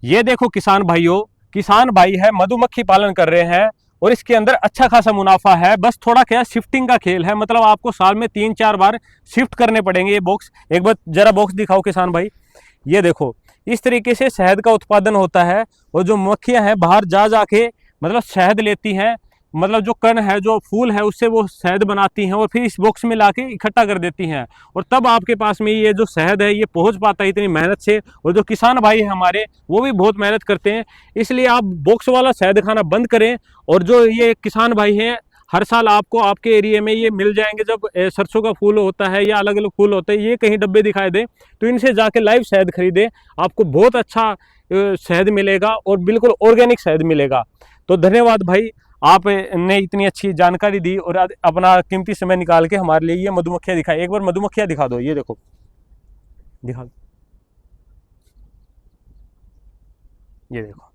ये देखो किसान भाइयों, किसान भाई है मधुमक्खी पालन कर रहे हैं और इसके अंदर अच्छा खासा मुनाफा है। बस थोड़ा क्या शिफ्टिंग का खेल है, मतलब आपको साल में 3-4 बार शिफ्ट करने पड़ेंगे ये बॉक्स। एक बार जरा बॉक्स दिखाओ किसान भाई। ये देखो इस तरीके से शहद का उत्पादन होता है और जो मक्खियां हैं बाहर जा जाके मतलब शहद लेती हैं, मतलब जो कण है जो फूल है उससे वो शहद बनाती हैं और फिर इस बॉक्स में लाके इकट्ठा कर देती हैं और तब आपके पास में ये जो शहद है ये पहुंच पाता है इतनी मेहनत से। और जो किसान भाई है हमारे वो भी बहुत मेहनत करते हैं, इसलिए आप बॉक्स वाला शहद खाना बंद करें। और जो ये किसान भाई हैं हर साल आपको आपके एरिया में ये मिल जाएंगे, जब सरसों का फूल होता है या अलग अलग फूल होते हैं ये कहीं डब्बे दिखाई दे तो इनसे जाके लाइव शहद खरीदे, आपको बहुत अच्छा शहद मिलेगा और बिल्कुल ऑर्गेनिक शहद मिलेगा। तो धन्यवाद भाई, आपने इतनी अच्छी जानकारी दी और अपना कीमती समय निकाल के हमारे लिए ये मधुमक्खियां दिखाई। एक बार मधुमक्खियां दिखा दो, ये देखो दिखा दो, ये देखो।